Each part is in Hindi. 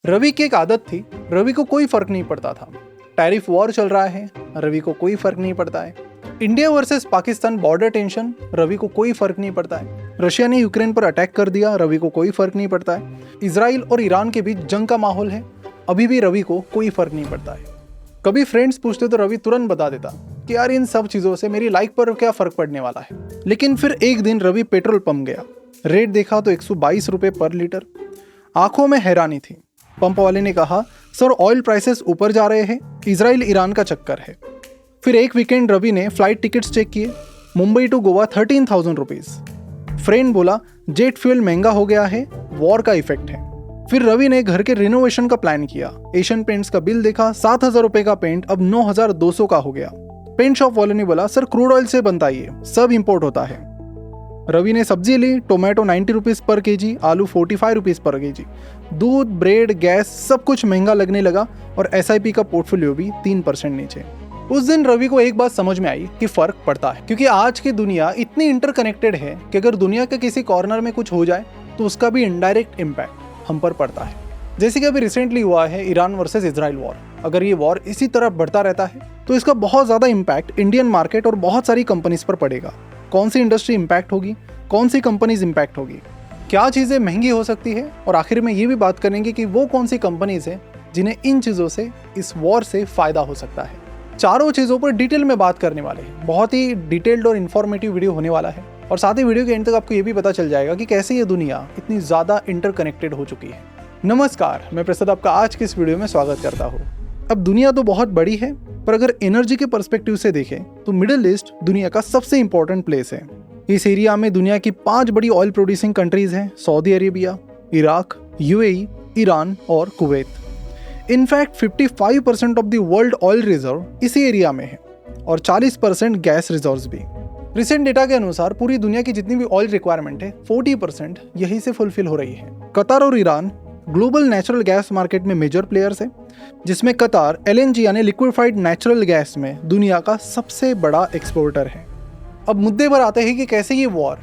रवि की एक आदत थी, रवि को कोई फर्क नहीं पड़ता था। टैरिफ वॉर चल रहा है, रवि को कोई फर्क नहीं पड़ता है। India versus Pakistan border tension, Ravi को कोई फर्क नहीं पड़ता है। रशिया ने यूक्रेन पर अटैक कर दिया, रवि को कोई फर्क नहीं पड़ता है। इजराइल और ईरान के बीच जंग का माहौल है, अभी भी रवि को कोई फर्क नहीं पड़ता है। कभी फ्रेंड्स पूछते तो रवि तुरंत बता देता कि यार इन सब चीज़ों से मेरी लाइफ पर क्या फ़र्क पड़ने वाला है। लेकिन फिर एक दिन रवि पेट्रोल पंप गया, रेट देखा तो 122 रुपये पर लीटर। आंखों में हैरानी थी। पंप वाले ने कहा, सर ऑयल प्राइसेस ऊपर जा रहे हैं, इजराइल ईरान का चक्कर है। फिर एक वीकेंड रवि ने फ्लाइट टिकट्स चेक किए, Mumbai to Goa 13,000 rupees. Friend बोला जेट फ्यूल महंगा हो गया है, वॉर का इफेक्ट है। फिर रवि ने घर के रिनोवेशन का प्लान किया। एशियन पेंट्स का बिल देखा, 7,000 रुपये का पेंट अब 9,200 का हो गया। पेंट शॉप वाले ने बोला, सर क्रूड ऑयल से बनता ये, सब इंपोर्ट होता है। रवि ने सब्जी ली, टोमेटो 90 रुपीज़ पर केजी, आलू 45 रुपीज़ पर केजी। दूध, ब्रेड, गैस सब कुछ महंगा लगने लगा और SIP का पोर्टफोलियो भी 3% नीचे। उस दिन रवि को एक बात समझ में आई कि फर्क पड़ता है, क्योंकि आज की दुनिया इतनी इंटरकनेक्टेड है कि अगर दुनिया के किसी कॉर्नर में कुछ हो जाए तो उसका भी इनडायरेक्ट इम्पैक्ट हम पर पड़ता है। जैसे कि अभी रिसेंटली हुआ है ईरान वर्सेस इजराइल वॉर। अगर ये वॉर इसी तरह बढ़ता रहता है तो इसका बहुत ज़्यादा इम्पैक्ट इंडियन मार्केट और बहुत सारी कंपनीज पर पड़ेगा। कौन सी इंडस्ट्री इम्पैक्ट होगी, कौन सी कंपनीज इम्पैक्ट होगी, क्या चीज़ें महंगी हो सकती है, और आखिर में ये भी बात करेंगे कि वो कौन सी कंपनीज हैं जिन्हें इन चीज़ों से, इस वॉर से फ़ायदा हो सकता है। चारों चीज़ों पर डिटेल में बात करने वाले हैं। बहुत ही डिटेल्ड और इन्फॉर्मेटिव वीडियो होने वाला है, और साथ ही वीडियो के एंड तक आपको ये भी पता चल जाएगा कि कैसे ये दुनिया इतनी ज़्यादा इंटरकनेक्टेड हो चुकी है। नमस्कार, मैं प्रसाद आपका आज के इस वीडियो में स्वागत करता हूँ। अब दुनिया तो बहुत बड़ी है, पर अगर एनर्जी के पर्सपेक्टिव से देखें तो मिडिल ईस्ट दुनिया का सबसे इंपॉर्टेंट प्लेस है। इस एरिया में दुनिया की 5 बड़ी ऑयल प्रोड्यूसिंग कंट्रीज हैं, Saudi Arabia, Iraq, UAE, Iran और Kuwait. In fact 55% of the world oil reserve इसी एरिया में है और 40% गैस रिजर्व्स भी। रिसेंट डेटा के अनुसार पूरी दुनिया की जितनी भी ऑयल रिक्वायरमेंट है 40% यहीं से फुलफिल हो रही है। कतर और Iran global natural gas market में मेजर प्लेयर्स हैं, जिसमें कतर LNG यानी लिक्विफाइड नेचुरल गैस में दुनिया का सबसे बड़ा एक्सपोर्टर है। अब मुद्दे पर आते हैं कि कैसे ये वॉर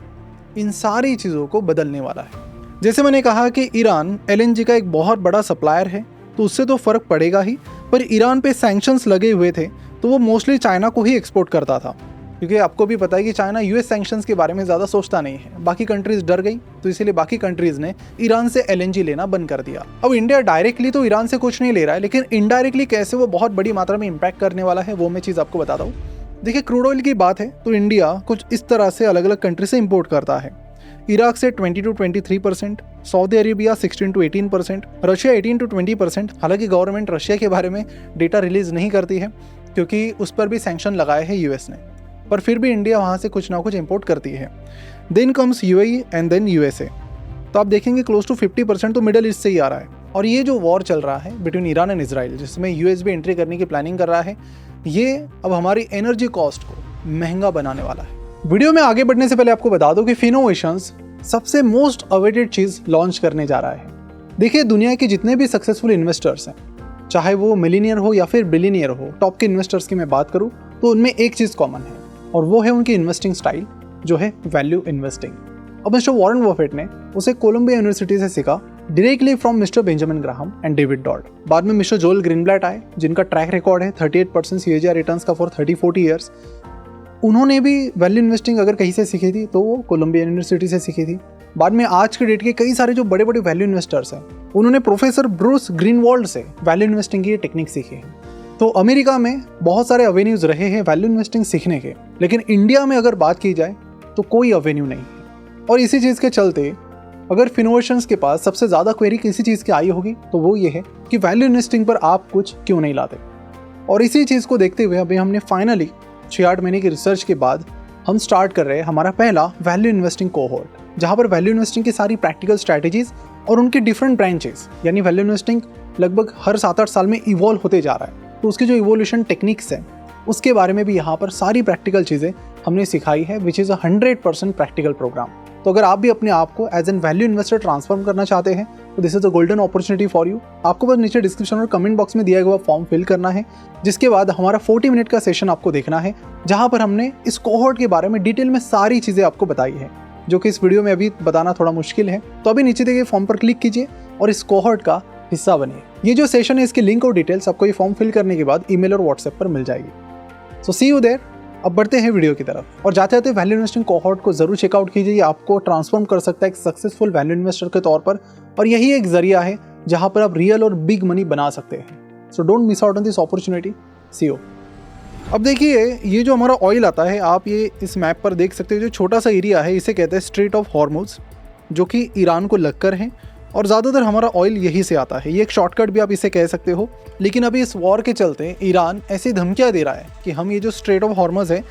इन सारी चीज़ों को बदलने वाला है। जैसे मैंने कहा कि ईरान LNG का एक बहुत बड़ा सप्लायर है, तो उससे तो फ़र्क पड़ेगा ही, पर ईरान पे सैंक्शंस लगे हुए थे तो वो मोस्टली चाइना को ही एक्सपोर्ट करता था, क्योंकि आपको भी पता है कि चाइना US सैंक्शंस के बारे में ज़्यादा सोचता नहीं है। बाकी कंट्रीज़ डर गई, तो इसीलिए बाकी कंट्रीज़ ने ईरान से LNG लेना बंद कर दिया। अब इंडिया डायरेक्टली तो ईरान से कुछ नहीं ले रहा है, लेकिन इनडायरेक्टली कैसे वो बहुत बड़ी मात्रा में इम्पैक्ट करने वाला है वो मैं चीज़ आपको बताता हूँ। देखिए, क्रूड ऑयल की बात है तो इंडिया कुछ इस तरह से अलग अलग कंट्री से इम्पोर्ट करता है। इराक से 20 to 23%, Saudi Arabia 16 to 18%, Russia 18 to 20%। हालांकि गवर्नमेंट रशिया के बारे में डेटा रिलीज नहीं करती है, क्योंकि उस पर भी सैंक्शन लगाए हैं US ने, पर फिर भी इंडिया वहाँ से कुछ ना कुछ इंपोर्ट करती है। Then comes UAE and then USA। तो आप देखेंगे क्लोज टू 50% तो मिडल ईस्ट से ही आ रहा है। और ये जो वॉर चल रहा है बिटवीन ईरान एंड इजराइल, जिसमें US भी एंट्री करने की प्लानिंग कर रहा है, ये अब हमारी एनर्जी कॉस्ट को महंगा बनाने वाला है। वीडियो में आगे बढ़ने से पहले आपको बता दूं कि फिनोवेशंस सबसे मोस्ट अवेटेड चीज़ लॉन्च करने जा रहा है। देखिए, दुनिया के जितने भी सक्सेसफुल इन्वेस्टर्स हैं, चाहे वो मिलीनियर हो या फिर बिलीनियर हो, टॉप के इन्वेस्टर्स की मैं बात करूँ तो उनमें एक चीज़ कॉमन है, और वो है उनकी इन्वेस्टिंग स्टाइल, जो है वैल्यू इन्वेस्टिंग। अब मिस्टर वॉरेन बफेट ने उसे कोलंबिया यूनिवर्सिटी से सीखा, directly from mister Benjamin Graham and David Dodd. बाद में मिस्टर जोएल ग्रीनब्लैट आए, जिनका ट्रैक रिकॉर्ड है 38% CAGR रिटर्न्स का फॉर 30-40 ईयर्स। उन्होंने भी वैल्यू इन्वेस्टिंग अगर कहीं से सीखी थी तो वो कोलंबिया यूनिवर्सिटी से सीखी थी। बाद में आज के डेट के कई सारे जो बड़े बड़े वैल्यू इन्वेस्टर्स हैं, उन्होंने प्रोफेसर ब्रूस ग्रीनवॉल्ड से वैल्यू इन्वेस्टिंग की टेक्निक सीखी है। तो अमेरिका में बहुत सारे अवेन्यूज रहे हैं वैल्यू इन्वेस्टिंग सीखने के, लेकिन इंडिया में अगर बात की जाए तो कोई अवेन्यू नहीं है। और इसी चीज़ के चलते अगर फिनोवेशंस के पास सबसे ज़्यादा क्वेरी किसी चीज़ की आई होगी तो वो ये है कि वैल्यू इन्वेस्टिंग पर आप कुछ क्यों नहीं लाते। और इसी चीज़ को देखते हुए अभी हमने फाइनली 6-8 महीने की रिसर्च के बाद हम स्टार्ट कर रहे हैं हमारा पहला वैल्यू इन्वेस्टिंग कोहोर्ट, जहाँ पर वैल्यू इन्वेस्टिंग की सारी प्रैक्टिकल स्ट्रैटेजीज और उनके डिफरेंट ब्रांचेस, यानी वैल्यू इन्वेस्टिंग लगभग हर 7-8 साल में इवॉल्व होते जा रहा है, तो उसकी जो इवोल्यूशन टेक्निक्स हैं उसके बारे में भी यहाँ पर सारी प्रैक्टिकल चीज़ें हमने सिखाई है, विच इज़ 100% प्रैक्टिकल प्रोग्राम। तो अगर आप भी अपने आप को as an value investor transform करना चाहते हैं तो this is a golden opportunity for you. आपको बस नीचे डिस्क्रिप्शन और कमेंट बॉक्स में दिया गया फॉर्म फिल करना है, जिसके बाद हमारा 40 मिनट का सेशन आपको देखना है, जहां पर हमने इस कोहोर्ट के बारे में डिटेल में सारी चीज़ें आपको बताई है, जो कि इस वीडियो में अभी बताना थोड़ा मुश्किल है। तो अभी नीचे दिए गए फॉर्म पर क्लिक कीजिए और इस कोहोर्ट का हिस्सा बनिए। ये जो सेशन है इसकी लिंक और डिटेल्स आपको ये फॉर्म फिल करने के बाद ईमेल और व्हाट्सएप पर मिल जाएगी। सो सी यू देयर। अब बढ़ते हैं वीडियो की तरफ, और जाते जाते वैल्यू इन्वेस्टिंग कोहॉर्ट को जरूर चेकआउट कीजिए। ये आपको ट्रांसफॉर्म कर सकता है एक सक्सेसफुल वैल्यू इन्वेस्टर के तौर पर, और यही एक जरिया है जहां पर आप रियल और बिग मनी बना सकते हैं। So don't miss out on this opportunity. See you. अब देखिए, ये जो हमारा ऑयल आता है, आप ये इस मैप पर देख सकते हो, जो छोटा सा एरिया है इसे कहते हैं स्ट्रेट ऑफ हॉर्मुज, जो कि ईरान को लगकर है, और ज़्यादातर हमारा ऑयल यहीं से आता है। ये एक शॉर्टकट भी आप इसे कह सकते हो। लेकिन अभी इस वॉर के चलते ईरान ऐसी धमकियाँ दे रहा है कि हम ये जो स्ट्रेट ऑफ हॉर्मुज है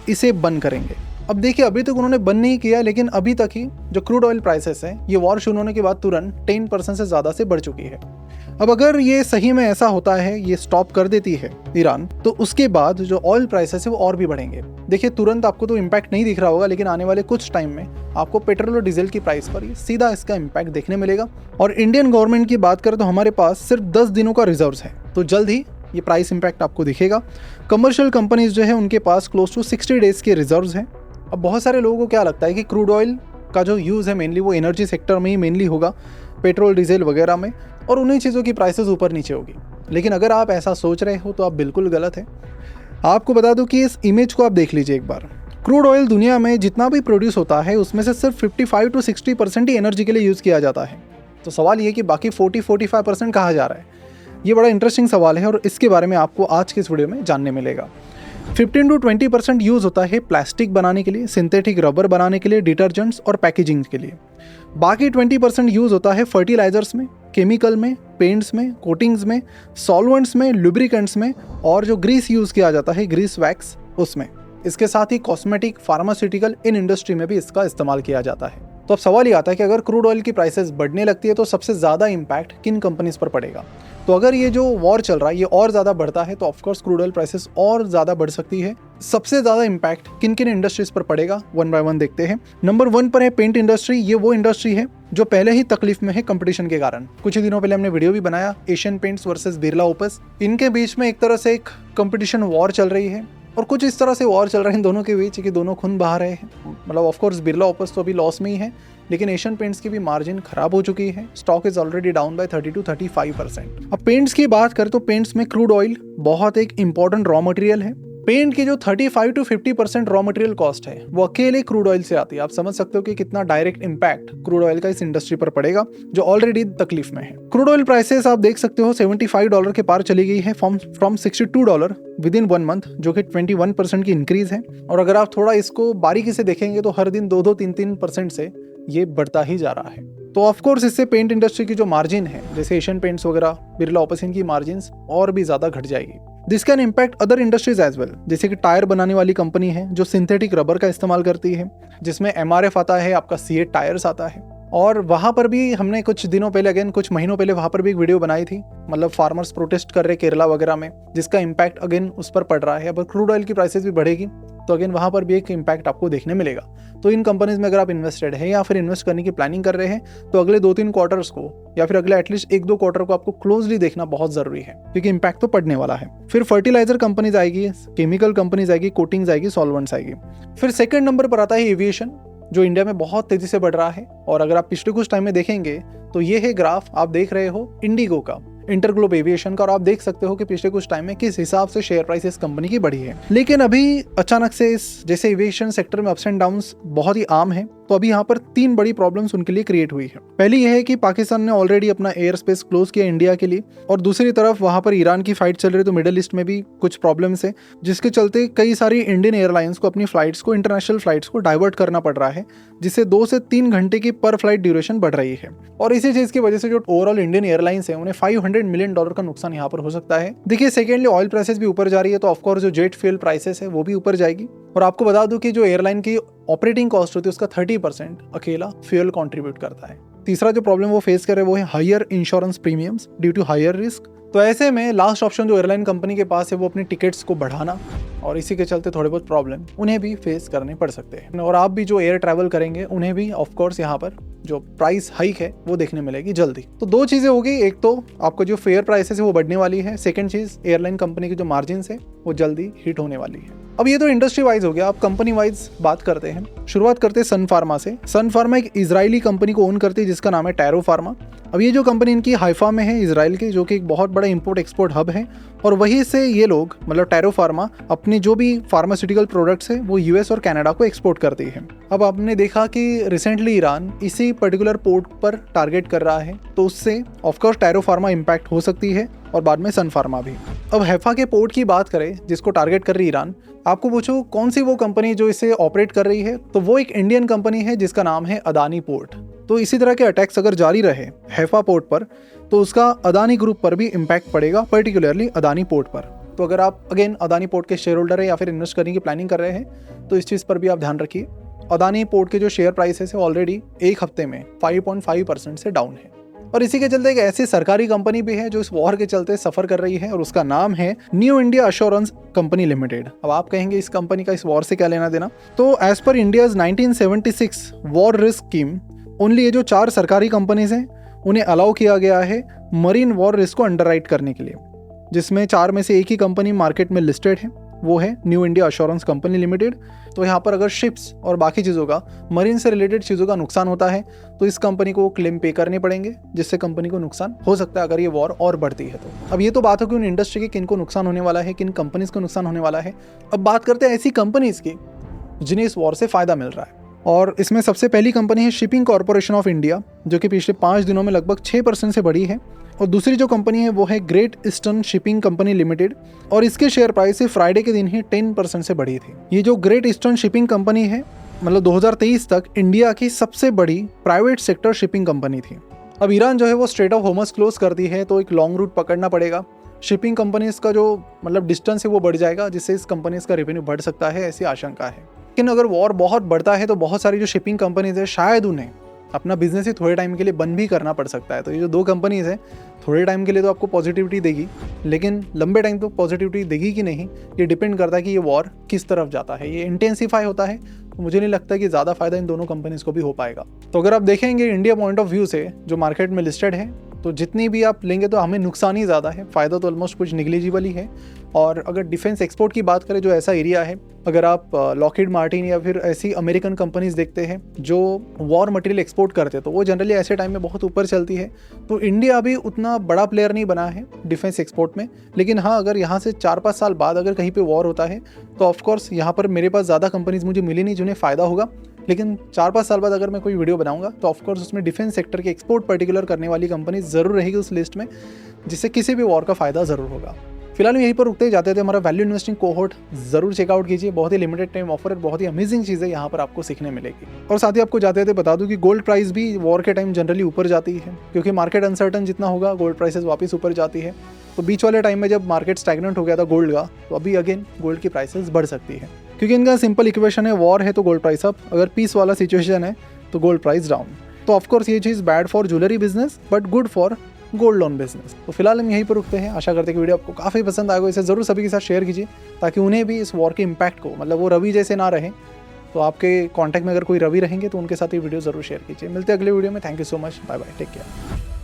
इसे बंद करेंगे। अब देखिए, अभी तक उन्होंने बंद नहीं किया, लेकिन अभी तक ही जो क्रूड ऑयल प्राइसेस है ये वॉर शुरू होने के बाद तुरंत 10% से ज़्यादा से बढ़ चुकी है। अब अगर ये सही में ऐसा होता है, ये स्टॉप कर देती है ईरान, तो उसके बाद जो ऑयल प्राइसेस है वो और भी बढ़ेंगे। देखिए, तुरंत आपको तो इम्पैक्ट नहीं दिख रहा होगा, लेकिन आने वाले कुछ टाइम में आपको पेट्रोल और डीजल की प्राइस पर सीधा इसका इम्पैक्ट देखने मिलेगा। और इंडियन गवर्नमेंट की बात करें तो हमारे पास सिर्फ 10 दिनों का रिजर्व्स है, तो जल्द ही ये प्राइस इम्पैक्ट आपको दिखेगा। कमर्शियल कंपनीज जो है उनके पास क्लोज टू 60 डेज के रिजर्व्स हैं। अब बहुत सारे लोगों को क्या लगता है कि क्रूड ऑयल का जो यूज़ है मेनली वो एनर्जी सेक्टर में ही मेनली होगा, पेट्रोल डीजल वगैरह में, और उन्हीं चीज़ों की प्राइसेस ऊपर नीचे होगी। लेकिन अगर आप ऐसा सोच रहे हो तो आप बिल्कुल गलत है। आपको बता दूं कि इस इमेज को आप देख लीजिए एक बार। क्रूड ऑयल दुनिया में जितना भी प्रोड्यूस होता है उसमें से सिर्फ 55 to 60% ही एनर्जी के लिए यूज़ किया जाता है। तो सवाल ये कि बाकी 40-45% कहाँ जा रहा है? ये बड़ा इंटरेस्टिंग सवाल है, और इसके बारे में आपको आज के इस वीडियो में जानने मिलेगा। 15 to 20% यूज़ होता है प्लास्टिक बनाने के लिए, सिंथेटिक रबर बनाने के लिए, डिटर्जेंट्स और पैकेजिंग के लिए। बाकी 20% यूज़ होता है फर्टिलाइजर्स में, केमिकल में, पेंट्स में, कोटिंग्स में, सॉल्वेंट्स में, लुब्रिकेंट्स में, और जो ग्रीस यूज़ किया जाता है, ग्रीस वैक्स, उसमें। इसके साथ ही कॉस्मेटिक, फार्मास्यूटिकल, इन इंडस्ट्री में भी इसका इस्तेमाल किया जाता है। तो अब सवाल ये आता है कि अगर क्रूड ऑयल की प्राइसेस बढ़ने लगती है तो सबसे ज़्यादा इम्पैक्ट किन कंपनीज पर पड़ेगा? तो अगर ये जो वॉर चल रहा है ये और ज़्यादा बढ़ता है तो ऑफकोर्स क्रूड ऑयल प्राइसेस और ज़्यादा बढ़ सकती है। सबसे ज़्यादा इम्पैक्ट किन किन इंडस्ट्रीज पर पड़ेगा, वन बाय वन देखते हैं। नंबर 1 पर है पेंट इंडस्ट्री। ये वो इंडस्ट्री है जो पहले ही तकलीफ में है कंपटीशन के कारण। कुछ ही दिनों पहले हमने वीडियो भी बनाया, Asian paints versus Birla opus. इनके बीच में एक तरह से एक कंपटीशन वॉर चल रही है, और कुछ इस तरह से वॉर चल रहे हैं दोनों के बीच कि दोनों खून बहा रहे हैं। मतलब ऑफकोर्स बिरला ओपस तो अभी लॉस में ही है, लेकिन एशियन पेंट्स की भी मार्जिन खराब हो चुकी है। Stock is already down by 30 to 35%। अब पेंट्स की बात करें तो पेंट्स में क्रूड ऑयल बहुत एक इंपॉर्टेंट रॉ मटेरियल है। पेंट की जो 35 to 50% रॉ मटेरियल कॉस्ट है वो अकेले क्रूड ऑयल से आती है। आप समझ सकते हो कि कितना डायरेक्ट इम्पैक्ट क्रूड ऑयल का इस इंडस्ट्री पर पड़ेगा जो ऑलरेडी तकलीफ में है। क्रूड ऑयल प्राइसेस आप देख सकते हो $75 के पार चली गई है फ्रॉम $62 विद इन 1 मंथ, जो कि 21% की इंक्रीज है। और अगर आप थोड़ा इसको बारीकी से देखेंगे तो हर दिन 2-3% से ये बढ़ता ही जा रहा है। तो ऑफकोर्स इससे पेंट इंडस्ट्री की जो मार्जिन है, जैसे एशियन पेंट्स वगैरह, बिरला ओपस, इनकी मार्जिन और भी ज्यादा घट जाएगी। This can impact other industries as well. जैसे कि टायर बनाने वाली कंपनी है जो सिंथेटिक रबर का इस्तेमाल करती है, जिसमें MRF आता है, आपका C8 टायर्स आता है। और वहाँ पर भी हमने कुछ दिनों पहले, कुछ महीनों पहले वहाँ पर भी एक वीडियो बनाई थी। मतलब फार्मर्स प्रोटेस्ट कर रहे केरला वगैरह में, जिसका इम्पैक्ट अगेन उस पर पड़ रहा है। अब क्रूड ऑयल की प्राइसेस भी बढ़ेगी तो अगेन वहाँ पर भी एक इम्पैक्ट आपको देखने मिलेगा। तो इन कंपनीज में अगर आप इन्वेस्टेड है या फिर इन्वेस्ट करने की प्लानिंग कर रहे हैं तो अगले 2-3 क्वार्टर्स को या फिर अगले एटलीस्ट 1-2 क्वार्टर को आपको क्लोजली देखना बहुत जरूरी है, क्योंकि इम्पैक्ट तो पड़ने वाला है। फिर फर्टिलाइजर कंपनीज आएगी, केमिकल कंपनीज आएगी, कोटिंग्स आएगी, सॉल्वेंट्स आएगी। फिर सेकंड नंबर पर आता है एविएशन, जो इंडिया में बहुत तेजी से बढ़ रहा है। और अगर आप पिछले कुछ टाइम में देखेंगे तो ये है ग्राफ, आप देख रहे हो इंडिगो का, इंटरग्लोब एविएशन का, और आप देख सकते हो कि पिछले कुछ टाइम में किस हिसाब से शेयर प्राइस इस कंपनी की बढ़ी है। लेकिन अभी अचानक से इस जैसे एविएशन सेक्टर में अप्स एंड डाउन्स बहुत ही आम है, तो अभी यहाँ पर 3 बड़ी प्रॉब्लम्स उनके लिए क्रिएट हुई है। पहली यह है कि पाकिस्तान ने ऑलरेडी अपना एयर स्पेस क्लोज किया इंडिया के लिए, और दूसरी तरफ वहाँ पर ईरान की फाइट चल रही है, तो मिडिल ईस्ट में भी कुछ प्रॉब्लम्स है, जिसके चलते कई सारी इंडियन एयरलाइंस को अपनी फ्लाइट्स को, इंटरनेशनल फ्लाइट्स को डाइवर्ट करना पड़ रहा है, जिससे 2 से 3 घंटे की पर फ्लाइट ड्यूरेशन बढ़ रही है। और इसी चीज की वजह से जो ओवरऑल इंडियन एयरलाइंस है उन्हें $500 मिलियन का नुकसान यहाँ पर हो सकता है। देखिए, सेकेंडली ऑयल प्राइसेस भी ऊपर जा रही है, तो ऑफकोर्स जो जेट फ्यूल प्राइसेस है वो भी ऊपर जाएगी। और आपको बता दूं कि जो एयरलाइन की ऑपरेटिंग कॉस्ट होती है उसका 30% अकेला फ्यूल कंट्रीब्यूट करता है। तीसरा जो प्रॉब्लम वो फेस कर रहे हैं वो है higher insurance premiums due to higher risk. तो ऐसे में लास्ट ऑप्शन जो एयरलाइन कंपनी के पास है वो अपनी टिकट्स को बढ़ाना, और इसी के चलते थोड़े बहुत प्रॉब्लम उन्हें भी फेस करने पड़ सकते हैं। और आप भी जो एयर ट्रैवल करेंगे उन्हें भी ऑफकोर्स यहाँ पर जो प्राइस हाइक है वो देखने मिलेगी जल्दी। तो 2 चीज़ें होगी, एक तो आपको जो फेयर प्राइसेस है वो बढ़ने वाली है, सेकंड चीज़ एयरलाइन कंपनी की जो मार्जिन है वो जल्दी हिट होने वाली है। अब ये तो इंडस्ट्री वाइज हो गया, अब कंपनी वाइज बात करते हैं। शुरुआत करते हैं सन फार्मा से। सन फार्मा एक इजरायली कंपनी को ओन करती है जिसका नाम है टैरो फार्मा। अब ये जो कंपनी इनकी हाइफा में है इजराइल की, जो कि एक बहुत बड़ा इंपोर्ट एक्सपोर्ट हब है, और वहीं से ये लोग मतलब टैरो फार्मा अपने जो भी फार्मास्यूटिकल प्रोडक्ट्स है वो यूएस और कनाडा को एक्सपोर्ट करती है। अब आपने देखा कि रिसेंटली ईरान इसी पर्टिकुलर पोर्ट पर टारगेट कर रहा है, तो उससे ऑफकोर्स टैरो फार्मा इम्पैक्ट हो सकती है और बाद में सन फार्मा भी। अब हैफा के पोर्ट की बात करें जिसको टारगेट कर रही ईरान, आपको पूछो कौन सी वो कंपनी जो इसे ऑपरेट कर रही है, तो वो एक इंडियन कंपनी है जिसका नाम है अदानी पोर्ट। तो इसी तरह के अटैक्स अगर जारी रहे हैफा पोर्ट पर, तो उसका अदानी ग्रुप पर भी इम्पैक्ट पड़ेगा, पर्टिकुलरली अदानी पोर्ट पर। तो अगर आप अगेन अदानी पोर्ट के शेयर होल्डर है या फिर इन्वेस्ट करने की प्लानिंग कर रहे हैं, तो इस चीज़ पर भी आप ध्यान रखिए। अदानी पोर्ट के जो शेयर प्राइस है ऑलरेडी एक हफ्ते में 5.5% से डाउन है, और इसी के चलते एक ऐसी सरकारी कंपनी भी है जो इस वॉर के चलते सफर कर रही है, और उसका नाम है new India assurance company limited. अब आप कहेंगे इस कंपनी का इस वॉर से क्या लेना देना, तो as per India's 1976 war risk scheme, only ये जो 4 सरकारी कंपनीज हैं उन्हें अलाउ किया गया है मरीन वॉर रिस्क को अंडरराइट करने के लिए, जिसमें 4 में से एक ही कंपनी मार्केट में लिस्टेड है, वो है new India assurance company limited. तो यहाँ पर अगर शिप्स और बाकी चीज़ों का, मरीन से रिलेटेड चीज़ों का नुकसान होता है तो इस कंपनी को क्लेम पे करने पड़ेंगे, जिससे कंपनी को नुकसान हो सकता है अगर ये वॉर और बढ़ती है तो। अब ये तो बात हो कि उन इंडस्ट्री के किन को नुकसान होने वाला है, किन कंपनीज को नुकसान होने वाला है। अब बात करते हैं ऐसी कंपनीज की जिन्हें इस वॉर से फ़ायदा मिल रहा है, और इसमें सबसे पहली कंपनी है शिपिंग कॉर्पोरेशन ऑफ इंडिया, जो कि पिछले 5 दिनों में लगभग 6% से बढ़ी है। और दूसरी जो कंपनी है वो है great eastern shipping company limited, और इसके शेयर प्राइस फ्राइडे के दिन ही 10% से बढ़ी थी। ये जो ग्रेट ईस्टर्न शिपिंग कंपनी है, मतलब 2023 तक इंडिया की सबसे बड़ी प्राइवेट सेक्टर शिपिंग कंपनी थी। अब ईरान जो है वो स्ट्रेट ऑफ होर्मुज क्लोज कर दी है, तो एक लॉन्ग रूट पकड़ना पड़ेगा। शिपिंग कंपनीज का जो मतलब डिस्टेंस है वो बढ़ जाएगा, जिससे इस कंपनीज का रेवेन्यू बढ़ सकता है, ऐसी आशंका है। लेकिन अगर वॉर बहुत बढ़ता है तो बहुत सारी जो शिपिंग कंपनीज है शायद उन्हें अपना बिजनेस ही थोड़े टाइम के लिए बंद भी करना पड़ सकता है। तो ये जो 2 कंपनीज हैं थोड़े टाइम के लिए तो आपको पॉजिटिविटी देगी, लेकिन लंबे टाइम तो पॉजिटिविटी देगी कि नहीं, ये डिपेंड करता है कि ये वॉर किस तरफ जाता है। ये इंटेंसिफाई होता है तो मुझे नहीं लगता कि ज़्यादा फायदा इन दोनों कंपनीज को भी हो पाएगा। तो अगर आप देखेंगे इंडिया पॉइंट ऑफ व्यू से, जो मार्केट में लिस्टेड है, तो जितनी भी आप लेंगे तो हमें नुकसान ही ज़्यादा है, फ़ायदा तो ऑलमोस्ट कुछ निगलिजिबल ही है। और अगर डिफेंस एक्सपोर्ट की बात करें, जो ऐसा एरिया है, अगर आप लॉकहीड मार्टिन या फिर ऐसी अमेरिकन कंपनीज देखते हैं जो वॉर मटेरियल एक्सपोर्ट करते हैं, तो वो जनरली ऐसे टाइम में बहुत ऊपर चलती है। तो इंडिया अभी उतना बड़ा प्लेयर नहीं बना है डिफेंस एक्सपोर्ट में, लेकिन हाँ, अगर यहाँ से 4-5 साल बाद अगर कहीं पे वॉर होता है तो ऑफकोर्स यहाँ पर मेरे पास ज़्यादा कंपनीज मुझे मिली नहीं जिन्हें फ़ायदा होगा, लेकिन 4-5 साल बाद अगर मैं कोई वीडियो बनाऊंगा तो ऑफकोर्स उसमें डिफेंस सेक्टर के एक्सपोर्ट पर्टिकुलर करने वाली कंपनी ज़रूर रहेगी उस लिस्ट में, जिससे किसी भी वॉर का फ़ायदा ज़रूर होगा। फिलहाल यहीं पर रुकते जाते थे। हमारा वैल्यू इन्वेस्टिंग कोहोर्ट जरूर चेकआउट कीजिए, बहुत ही लिमिटेड टाइम ऑफर है, बहुत ही अमेजिंग चीज़ है, यहाँ पर आपको सीखने मिलेगी। और साथ ही आपको जाते थे बता दूं कि गोल्ड प्राइस भी वॉर के टाइम जनरली ऊपर जाती है, क्योंकि मार्केट अनसर्टन जितना होगा गोल्ड प्राइसेस वापस ऊपर जाती है। तो बीच वाले टाइम में जब मार्केट स्टैग्नेंट हो गया था गोल्ड का, तो अभी अगेन गोल्ड की प्राइसेस बढ़ सकती है, क्योंकि इनका सिंपल इक्वेशन है, वॉर है तो गोल्ड प्राइस अप, अगर पीस वाला सिचुएशन है तो गोल्ड प्राइस डाउन। तो ऑफकोर्स ये चीज़ bad for jewellery business but good for gold loan business. तो फिलहाल हम यहीं पर रुकते हैं। आशा करते हैं कि वीडियो आपको काफ़ी पसंद आएगा, इसे ज़रूर सभी के साथ शेयर कीजिए ताकि उन्हें भी इस वॉर के इम्पैक्ट को, मतलब वो रवि जैसे ना रहे, तो आपके कॉन्टैक्ट में अगर कोई रवि रहेंगे तो उनके साथ ये वीडियो ज़रूर शेयर कीजिए। मिलते हैं अगले वीडियो में। Thank you so much, bye bye, take care.